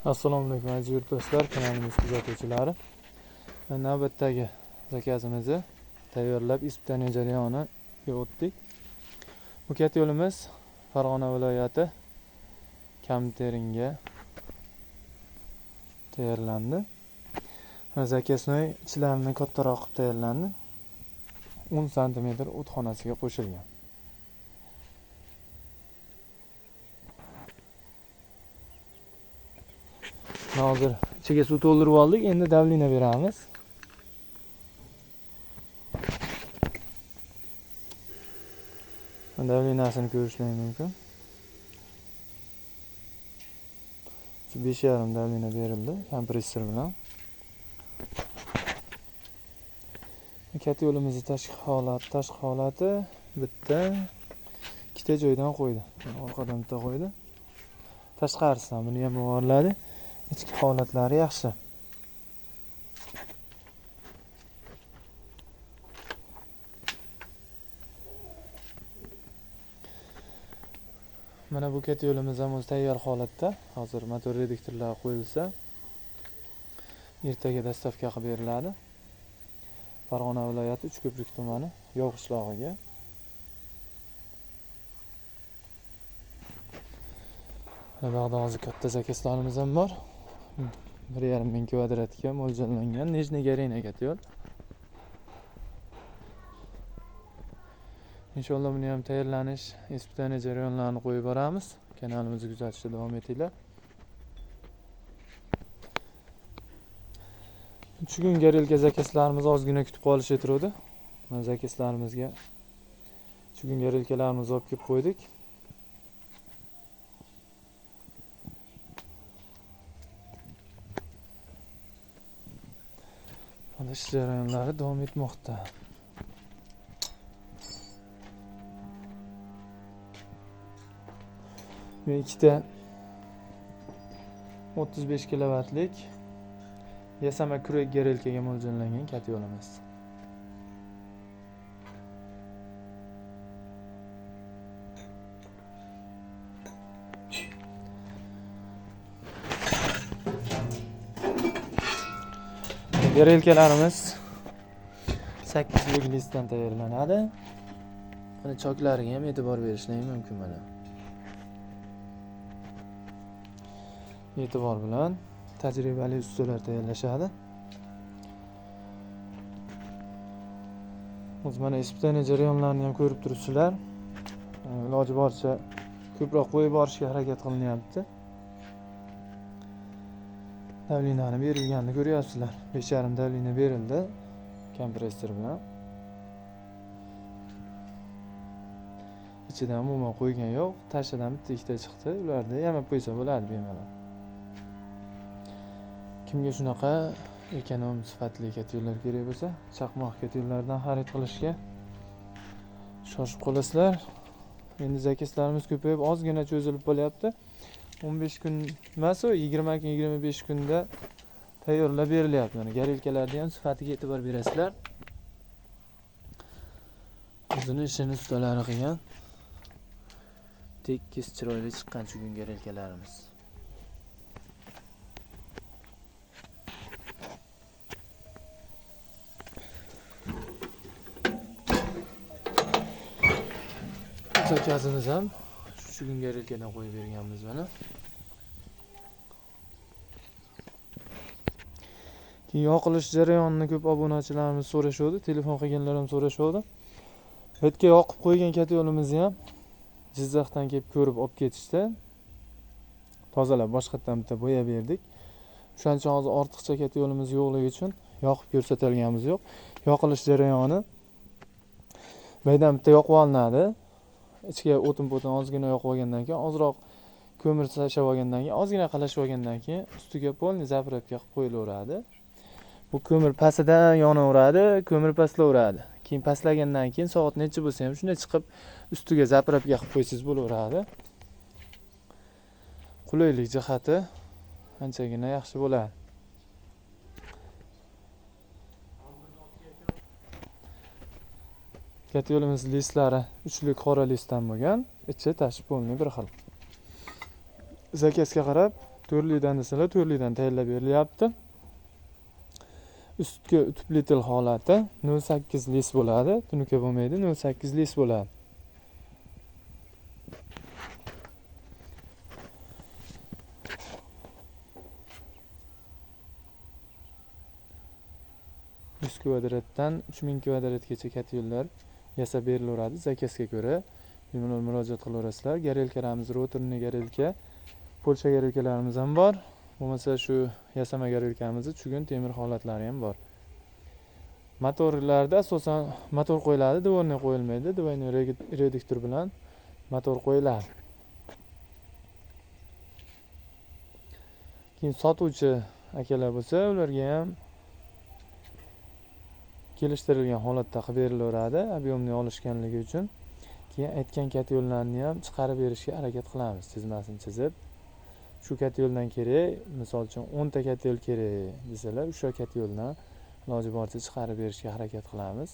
Assalomu alaykum aziz yurtdoshlar, kanalimiz kuzatuvchilari. Navbatdagi zakazimizni tayyorlab ispitaniya jarayoniga o'tdik. Bu kat yo'limiz Farg'ona viloyati Kamteringa tayyorlandi. Zakasnoy ichlarini kattaroq qilib tayyorlandi. 10 sm o'txonasiga qo'shilgan. Hozir ichiga suv to'ldirib oldik, endi davlina beramiz. Davlinasini ko'rishingiz mumkin. 5,5 davlina berildi kompressor bilan. Kat yo'limizni tashqi holati bitta, ikkita joydan qo'ydi. Orqadan bitta qo'ydi. Tashqarisidan buni ham o'g'irladi. Ichki holatlari yaxshi. Mana bu kat yo'limiz ham o'z tayyor holatda. Hozir motor reduktorlari qo'yilsa, ertaga dastavka qilib beriladi. Farg'ona viloyati Uchko'prik tumani Yov qishlog'iga. Mana bu yerda hozir katta zakaslarimiz ham bor. 1,5 ming kvadratga mo'ljallangan Nijniy Gareniy kat yo'l. Inshaalloh buni ham tayyorlanish, ispitaniya jarayonlarini qo'yib boramiz. Kanalimizni kuzatishda davom etinglar. 3 kun garelka zakaslarimiz ozgina kutib qolish etirdi. Mana zakaslarimizga 3 kun garelkalarimizni olib kelib qo'ydik. Mana ish jarayonlari davom etmoqda. Bu ikkita 35 kilovatlik yasama kurak garelkaga mo'ljallangan kat yo'limiz. Garelkalarimiz 8 lik listdan tayyorlanadi. Mana choklariga ham e'tibor berishingiz mumkin mana. E'tibor bilan tajribali ustalar tayyorlashadi. O'zi mana ispitaniya jarayonlarini ham ko'rib turibsizlar. Iloji boricha ko'proq qo'yib borishga harakat qilinyapti. Davlinani berilganini ko'ryapsizlar. 5,5 davlina berildi kompressor bilan. Ichidan umuman qo'ygan yo'q. Tashidan bitta ikkita chiqdi. Ularni yamab qo'ysa bo'ladi bemalol. Kimga shunaqa ekonom sifatli kat yo'llar kerak bo'lsa, chaqmoq kat yo'llardan xarid qilishga shoshib qolasizlar. Endi zakaslarimiz ko'payib ozgina cho'zilib qolyapti. 15 kun emas, 20 kun, 25 kunda tayyorlab berilyapti. Mana garelkalarda ham sifatiga e'tibor berasizlar. O'zini ishini ustalari qilgan. Tekis chiroyli chiqqan chugun garelkalarimiz. Zakazimiz ham shu kun garelkadan qo'yib berganmiz mana. Keyin yoqilish jarayonini ko'p obunachilarimiz so'rashadi, telefon qilganlar ham so'rashadi. Bu yerga yoqib qo'ygan kat yo'limizni ham Jizzaxdan kelib ko'rib olib ketishdi. Tozalab boshqatdan bitta bo'yab berdik. O'shancha hozir ortiqcha kat yo'limiz yo'qligi uchun yoqib ko'rsatilganimiz yo'q. Yoqilish jarayoni baydan bitta yoqib olinadi. Ichiga o'tin-po'tin ozgina yoqib olgandan keyin, ozroq ko'mir tashlab olgandan keyin, ozgina qalashib olgandan keyin ustiga polni zapravka qilib qo'yilaveradi. Bu ko'mir pastidan yonaveradi, ko'mir pastlaveradi. Keyin pastlagandan keyin soat necha bo'lsa ham shunday chiqib ustiga zapravka qilib qo'ysangiz bo'laveradi. Qulaylik jihati anchagina yaxshi bo'ladi. Kat yo'limiz listlari uchli qora listdan bo'lgan, ichi tashi polni bir xil. Zakasga qarab to'rlikdan desalar to'rlikdan tayyorlab berilyapti. Ustki tupli holati 0.8 lis bo'ladi. Tunuka bo'lmaydi, 0.8 lis bo'ladi. kvadratdan 3000 kvadratgacha katyollar yasab berilaveradi. Zakazga ko'ra bemalol murojaat qilaverasizlar. Garelkalarimiz rotorli garelka, Polsha garelkalarimiz ham bor. Bo'lmasa shu yasama garelkamizda tugun temir holatlari ham bor. Motorlarda asosan motor qo'yiladi, dvorniy qo'yilmaydi. Dvorniy reduktor bilan motor qo'yiladi. Keyin sotuvchi akalar bo'lsa, ularga ham kelishtirilgan holatda qilib berilaveradi, ob'yomni olishganligi uchun. Keyin aytgan katyollarni ham chiqarib berishga harakat qilamiz, chizmasini chizib. Shu katyoldan kerak, misol uchun 10 ta katyol kerak desalar, o'sha katyoldan iloji boricha chiqarib berishga harakat qilamiz.